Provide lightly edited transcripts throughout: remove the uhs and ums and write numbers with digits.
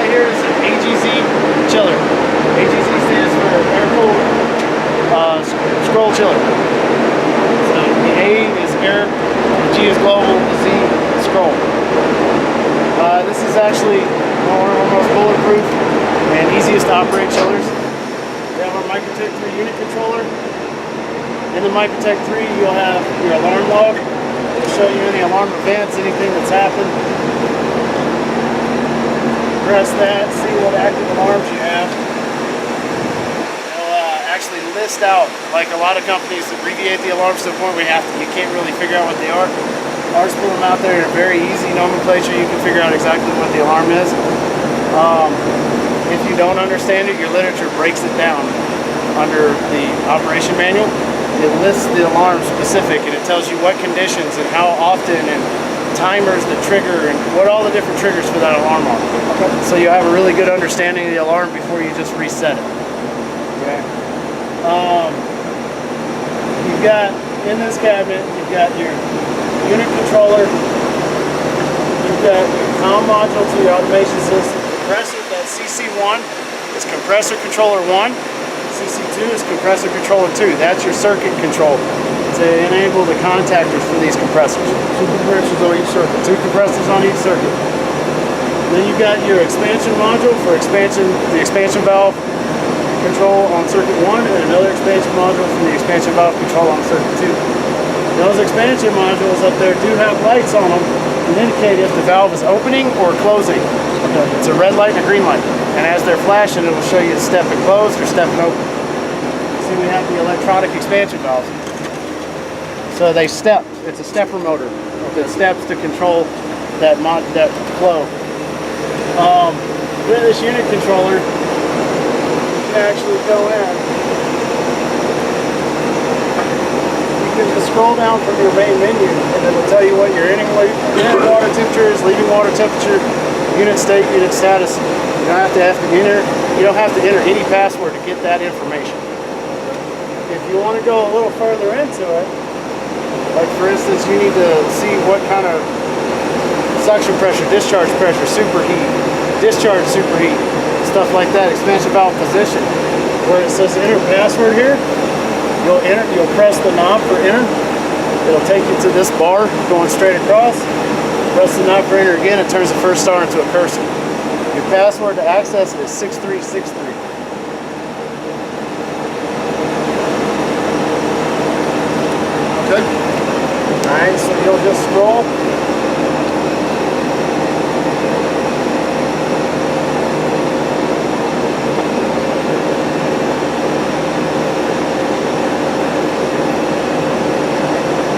right here is an AGZ chiller. AGZ stands for air-cooled scroll chiller. So the A is air, the G is global, the Z is scroll. This is actually one of our most bulletproof and easiest to operate chillers. We have our Microtech 3 unit controller. In the Microtech 3 you'll have your alarm log. It'll show you any alarm events, anything that's happened. Press that, see what active alarms you have. It'll actually list out, like a lot of companies abbreviate the alarms to the point where you can't really figure out what they are. Ours put them out there in a very easy nomenclature. You can figure out exactly what the alarm is. If you don't understand it, your literature breaks it down under the operation manual. It lists the alarm specific and it tells you what conditions and how often and timers that trigger and what all the different triggers for that alarm are. Okay. So you'll have a really good understanding of the alarm before you just reset it. Okay. You've got in this cabinet, you've got your unit controller, you've got your comm module to your automation system. Compressor, that's CC1 is compressor controller 1. CC2 is compressor controller 2. That's your circuit control to enable the contactors for these compressors. 2 compressors on each circuit. 2 compressors on each circuit. Then you've got your expansion module for expansion, the expansion valve control on circuit 1, and another expansion module for the expansion valve control on circuit 2. Those expansion modules up there do have lights on them and indicate if the valve is opening or closing. Okay. It's a red light and a green light. And as they're flashing, it will show you step and close or step and open. See, we have the electronic expansion valves. So they step. It's a stepper motor that steps to control that flow. With this unit controller, you can actually go in. You can just scroll down from your main menu, and it will tell you what your inner water temperature is, leaving water temperature, unit state, unit status. You don't have to enter any password to get that information. If you want to go a little further into it, like for instance, you need to see what kind of suction pressure, discharge pressure, superheat, discharge superheat, stuff like that, expansion valve position. Where it says enter password here, you'll press the knob for enter. It'll take you to this bar going straight across. Press the knob for enter again, it turns the first star into a cursor. Your password to access it is 6363. Okay. Alright, so you'll just scroll.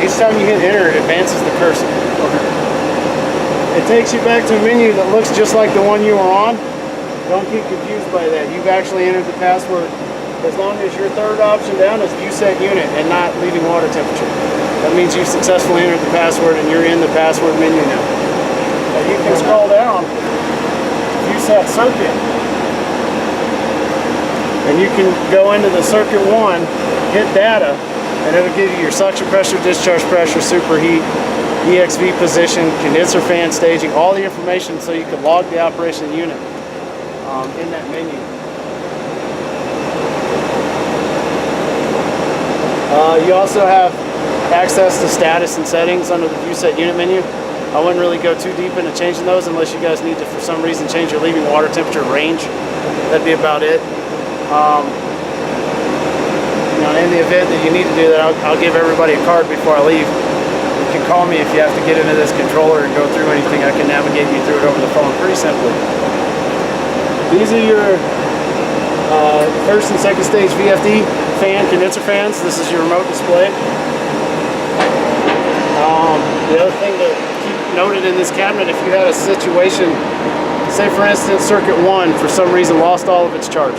Each time you hit enter, it advances the cursor. Okay. It takes you back to a menu that looks just like the one you were on. Don't get confused by that. You've actually entered the password as long as your third option down is view set unit and not leaving water temperature. That means you've successfully entered the password and you're in the password menu now. Now you can scroll down, view set circuit, and you can go into the circuit 1, hit data, and it'll give you your suction pressure, discharge pressure, superheat, EXV position, condenser fan staging, all the information so you can log the operation of the unit in that menu. You also have access to status and settings under the view set unit menu. I wouldn't really go too deep into changing those unless you guys need to, for some reason, change your leaving water temperature range. That'd be about it. In the event that you need to do that, I'll give everybody a card before I leave. You can call me if you have to get into this controller and go through anything. I can navigate you through it over the phone pretty simply. These are your first and second stage VFD fan, condenser fans. This is your remote display. The other thing to keep noted in this cabinet, if you had a situation, say for instance circuit 1 for some reason lost all of its charge,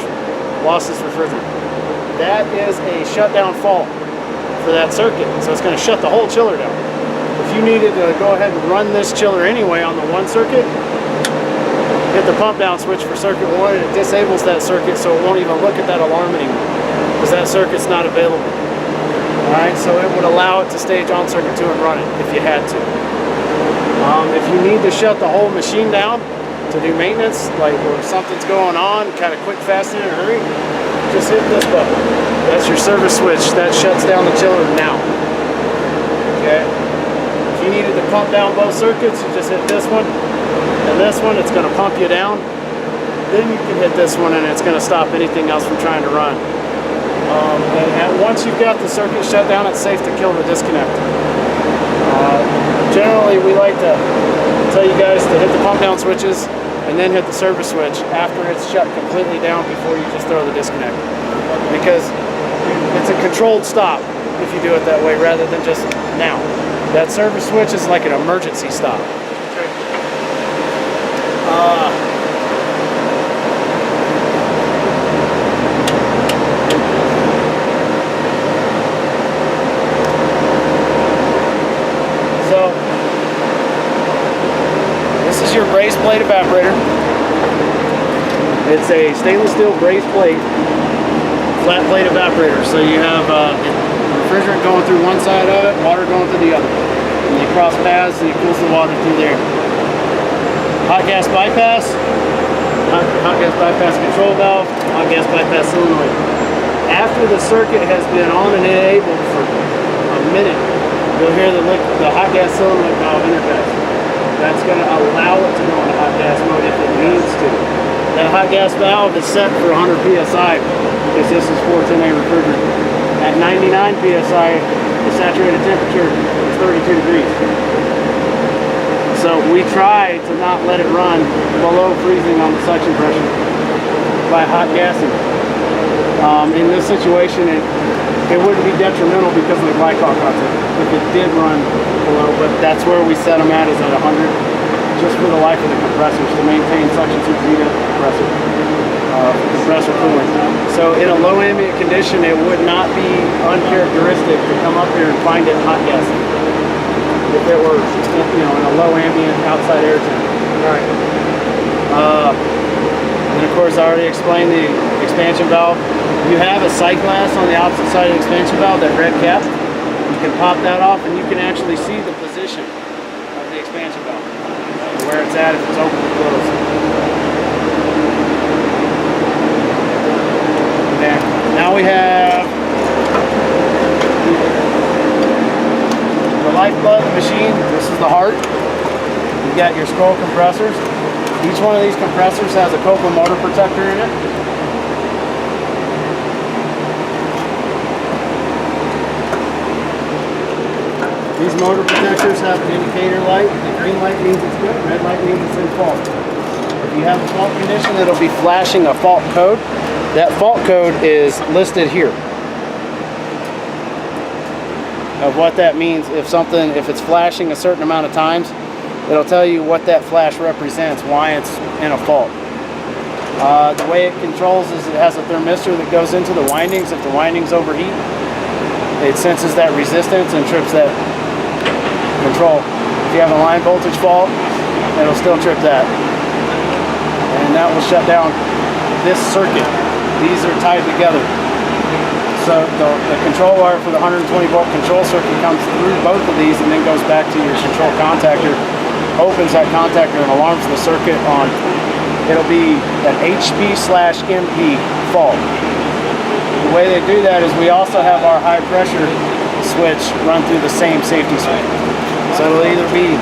lost its refrigerant, that is a shutdown fault for that circuit, so it's going to shut the whole chiller down. If you needed to go ahead and run this chiller anyway on the 1 circuit, hit the pump down switch for circuit 1 and it disables that circuit, so it won't even look at that alarm anymore because that circuit's not available. Alright, so it would allow it to stage on circuit 2 and run it if you had to. If you need to shut the whole machine down, to do maintenance, like where something's going on, kind of quick, fast, in a hurry, just hit this button. That's your service switch. That shuts down the chiller now. Okay. If you needed to pump down both circuits, you just hit this one and this one. It's going to pump you down. Then you can hit this one and it's going to stop anything else from trying to run. And once you've got the circuit shut down, it's safe to kill the disconnect. Generally, we like to tell you guys to hit the pump down switches and then hit the service switch after it's shut completely down before you just throw the disconnect. Because it's a controlled stop if you do it that way rather than just now. That service switch is like an emergency stop. This is your braze plate evaporator. It's a stainless steel braze plate, flat plate evaporator. So you have refrigerant going through one side of it, water going through the other. And they cross paths and it cools the water through there. Hot gas bypass, hot gas bypass control valve, hot gas bypass solenoid. After the circuit has been on and enabled for a minute, you'll hear the hot gas solenoid valve interface. That's going to allow it to go into hot gas mode if it needs to. That hot gas valve is set for 100 psi because this is 410A refrigerant. At 99 psi, the saturated temperature is 32 degrees. So we try to not let it run below freezing on the suction pressure by hot gassing. In this situation, it wouldn't be detrimental because of the glycol content if it did run below, but that's where we set them at, is at 100, just for the life of the compressors, to maintain suction superheat of the compressor cooling. So in a low ambient condition, it would not be uncharacteristic to come up here and find it hot gassing if it were, in a low ambient outside air temp. Right. And of course, I already explained the expansion valve. You have a sight glass on the opposite side of the expansion valve, that red cap. You can pop that off and you can actually see the position of the expansion valve, where it's at, if it's open or closed. There. Now we have the lifeblood of the machine. This is the heart. You got your scroll compressors. Each one of these compressors has a Copeland motor protector in it. These motor protectors have an indicator light. The green light means it's good, red light means it's in fault. If you have a fault condition, it'll be flashing a fault code. That fault code is listed here. Of what that means, if it's flashing a certain amount of times, it'll tell you what that flash represents, why it's in a fault. The way it controls is it has a thermistor that goes into the windings. If the windings overheat, it senses that resistance and trips that control. If you have a line voltage fault, it'll still trip that. And that will shut down this circuit. These are tied together. So the control wire for the 120 volt control circuit comes through both of these and then goes back to your control contactor, opens that contactor and alarms the circuit on. It'll be an HP/MP fault. The way they do that is we also have our high pressure switch run through the same safety switch. So it'll either be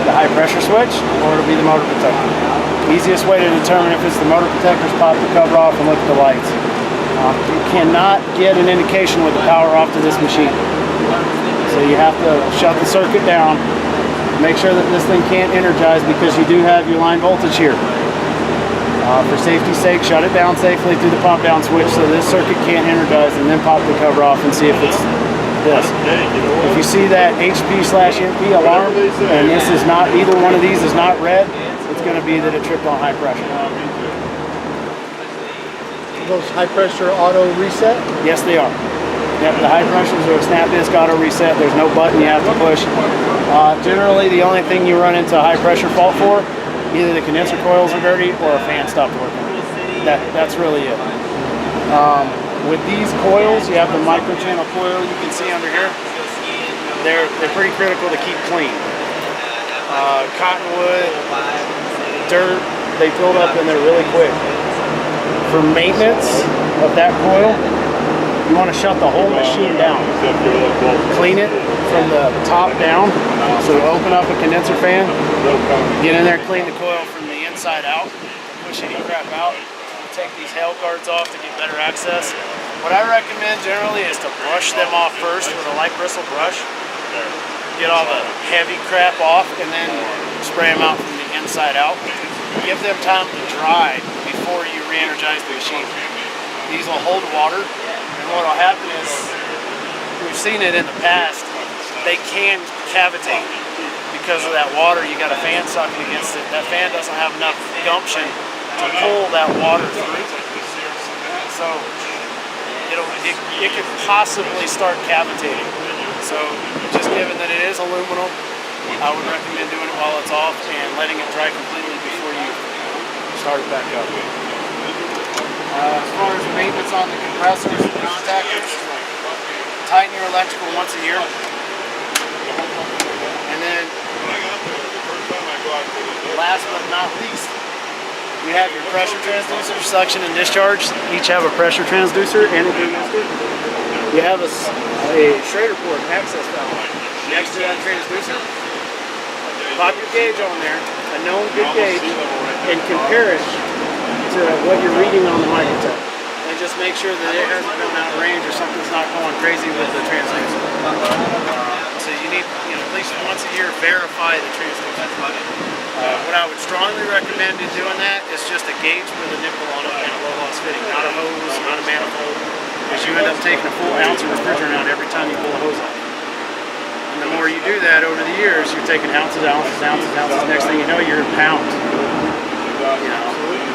the high pressure switch or it'll be the motor protector. Easiest way to determine if it's the motor protector is pop the cover off and look at the lights. You cannot get an indication with the power off to this machine. So you have to shut the circuit down, make sure that this thing can't energize because you do have your line voltage here. For safety's sake, shut it down safely through the pump down switch so this circuit can't energize, and then pop the cover off and see if it's this. If you see that HP/MP alarm and this is not, either one of these is not red, it's going to be that it tripped on high pressure. Those high pressure auto reset? Yes, they are. Yep, the high pressures are a snap disc auto reset. There's no button you have to push. Generally, the only thing you run into a high pressure fault for, either the condenser coils are dirty or a fan stopped working. That's really it. With these coils, you have the micro channel coil you can see under here. They're pretty critical to keep clean. Cottonwood, dirt, they build up and they're really quick. For maintenance of that coil, you want to shut the whole machine down. Clean it from the top down. So open up a condenser fan, get in there, clean the coil from the inside out, push any crap out. Take these hail guards off to get better access. What I recommend generally is to brush them off first with a light bristle brush. Get all the heavy crap off and then spray them out from the inside out. Give them time to dry before you re-energize the machine. These will hold water, and what will happen is, we've seen it in the past, they can cavitate because of that water. You got a fan sucking against it. That fan doesn't have enough gumption to pull that water through. So it could possibly start cavitating. So just given that it is aluminum, I would recommend doing it while it's off and letting it dry completely before you start it back up. As far as maintenance on the compressors and contactors, tighten your electrical once a year. And then, last but not least, you have your pressure transducer, suction and discharge. Each have a pressure transducer and a demister. You have a Schrader port access valve next to that transducer. Pop your gauge on there, a known good gauge, and compare it to what you're reading on the microtech. And just make sure that it hasn't gone out of range or something's not going crazy with the transducer. So you need, at least once a year, verify the transducer. What I would strongly recommend in doing that is just a gauge with a nipple on it and a low loss fitting, not a hose, not a manifold, because you end up taking a full ounce of refrigerant out every time you pull a hose off. And the more you do that over the years, you're taking ounces, ounces, ounces, ounces. Next thing you know, you're in pounds.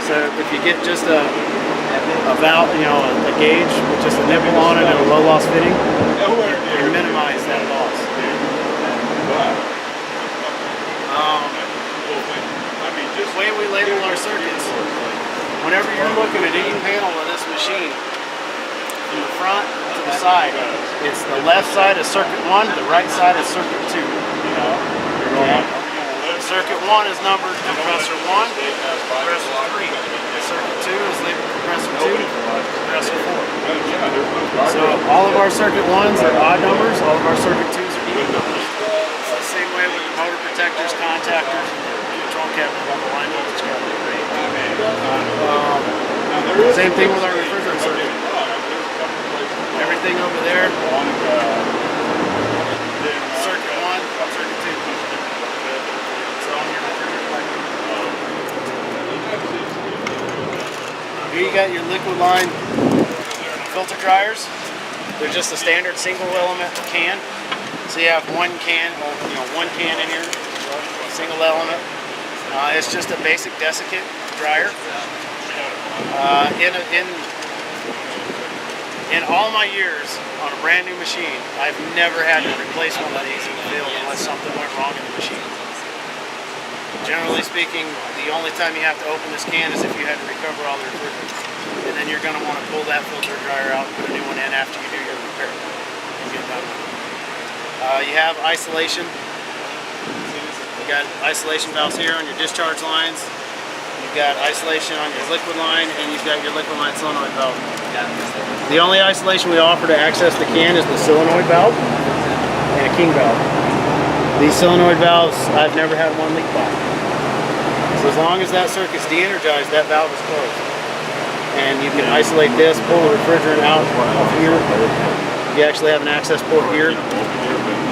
So if you get just a valve, a gauge with just a nipple on it and a low loss fitting, you minimize that loss. The way we label our circuits, whenever you're looking at any panel of this machine, from the front to the side, it's the left side is circuit 1, the right side is circuit 2. Okay. Circuit 1 is numbered compressor 1, compressor 3. Circuit 2 is labeled compressor 2, compressor 4. So all of our circuit 1s are odd numbers, all of our circuit 2s are even numbers. It's the same way with the motor protectors, contactors, control cabinet, on the line voltage cabinet. Same thing with our refrigerant circuit. Everything over there, circuit 1, circuit 2. So on your refrigerant pipe. Here you got your liquid line filter dryers. They're just a standard single element can. So you have one can in here, single element. It's just a basic desiccant dryer. In all my years on a brand new machine, I've never had to replace one of these in the field unless something went wrong in the machine. Generally speaking, the only time you have to open this can is if you had to recover all the refrigerant. And then you're going to want to pull that filter dryer out and put a new one in after you do your repair and get done with it. You have isolation. You got isolation valves here on your discharge lines. You've got isolation on your liquid line, and you've got your liquid line solenoid valve. The only isolation we offer to access the can is the solenoid valve and a king valve. These solenoid valves, I've never had one leak by. So as long as that circuit's de-energized, that valve is closed. And you can isolate this, pull the refrigerant out of here. You actually have an access port here.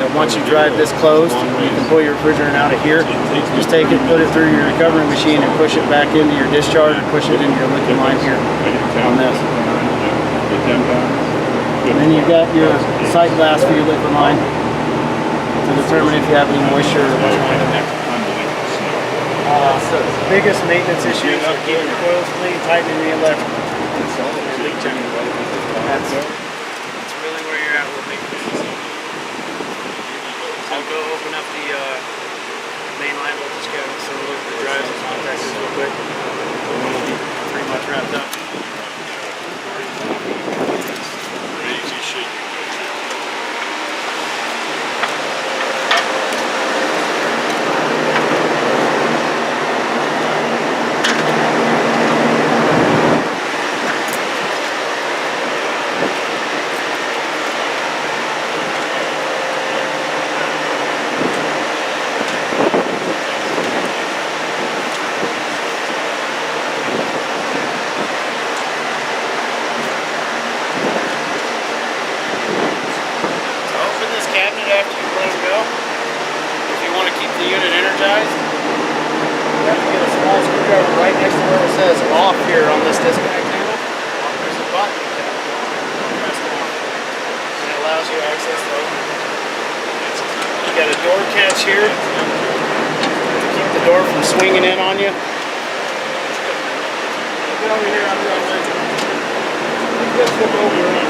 That once you drive this closed, you can pull your refrigerant out of here. Just take it, put it through your recovery machine, and push it back into your discharge, or push it into your liquid line here on this. And then you've got your sight glass for your liquid line to determine if you have any moisture or what's wrong in there. So the biggest maintenance issues are keeping the coils clean, tightening the electrical, and leak checking. That's really where you're at with maintenance. I'll go open up the main line voltage cabinet so we'll look at the drives and contactors real quick. We'll be pretty much wrapped up. Crazy shit. the unit energized, you have to get a small screwdriver right next to where it says off here on this disconnect handle. There's a button you tap. Press it on. And it allows you access to open it. You got a door catch here to keep the door from swinging in on you. Get over here, I'm going to just flip over.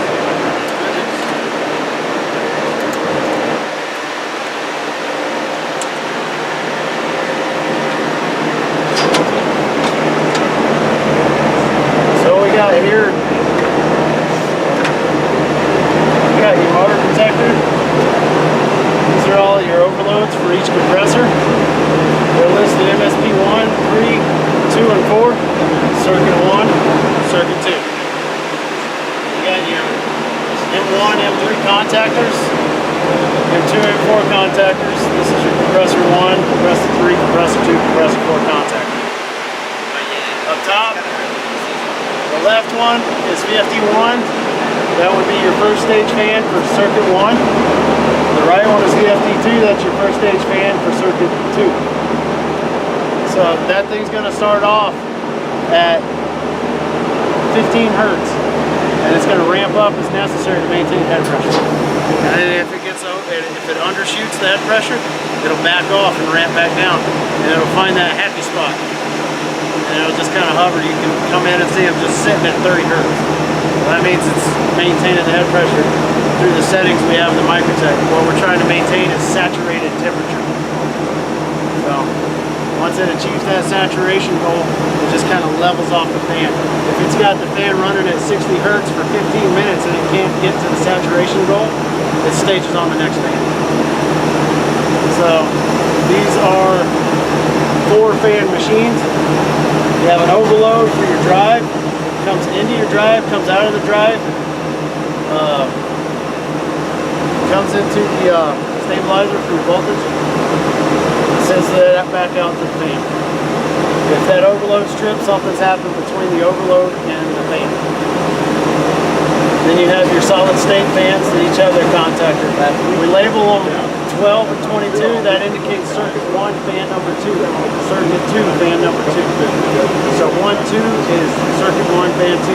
Got here, you got your motor protector. These are all your overloads for each compressor. They're listed MSP1, 3, 2, and 4, circuit 1, circuit 2. You got your M1, M3 contactors, M2, M4 contactors. This is your compressor 1, compressor 3, compressor 2, compressor 4 contactor. Up top, the left one is VFD1. That would be your first stage fan for circuit 1. The right one is VFD2. That's your first stage fan for circuit 2. So that thing's going to start off at 15 hertz, and it's going to ramp up as necessary to maintain head pressure. And then if it undershoots that pressure, it'll back off and ramp back down, and it'll find that happy spot. And it'll just kind of hover. You can come in and see them just sitting at 30 hertz. Well, that means it's maintaining the head pressure through the settings we have in the Microtech. What we're trying to maintain is saturated temperature. So once it achieves that saturation goal, it just kind of levels off the fan. If it's got the fan running at 60 hertz for 15 minutes and it can't get to the saturation goal, it stages on the next fan. So these are 4-fan machines. You have an overload for your drive, comes into your drive, comes out of the drive, comes into the stabilizer for your voltage, sends that back out to the fan. If that overload strip, something's happened between the overload and the fan. Then you have your solid state fans that each have their contactor. We label them 12 and 22, that indicates circuit 1, fan number 2, circuit 2, fan number 2. So 1, 2 is circuit 1, fan 2,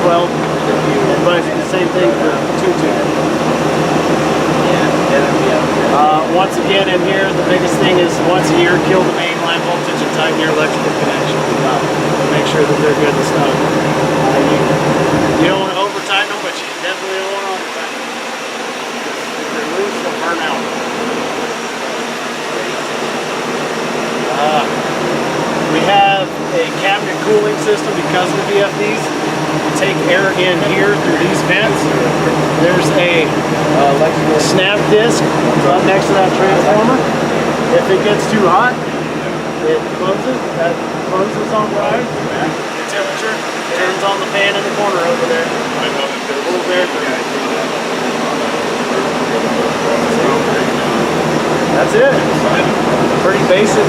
12, and vice the same thing for 2, 2. Once again in here, the biggest thing is once a year, kill the main line voltage and tighten your electrical connection. Make sure that they're good to stop. You don't want to over tighten them, but you definitely don't want to under tighten them. If they're loose, they'll burn out. We have a cabinet cooling system because of the VFDs. We take air in here through these vents. There's a snap disc up next to that transformer. If it gets too hot, it closes. That closes on drive. The temperature turns on the fan in the corner over there. Over there. That's it. Pretty basic.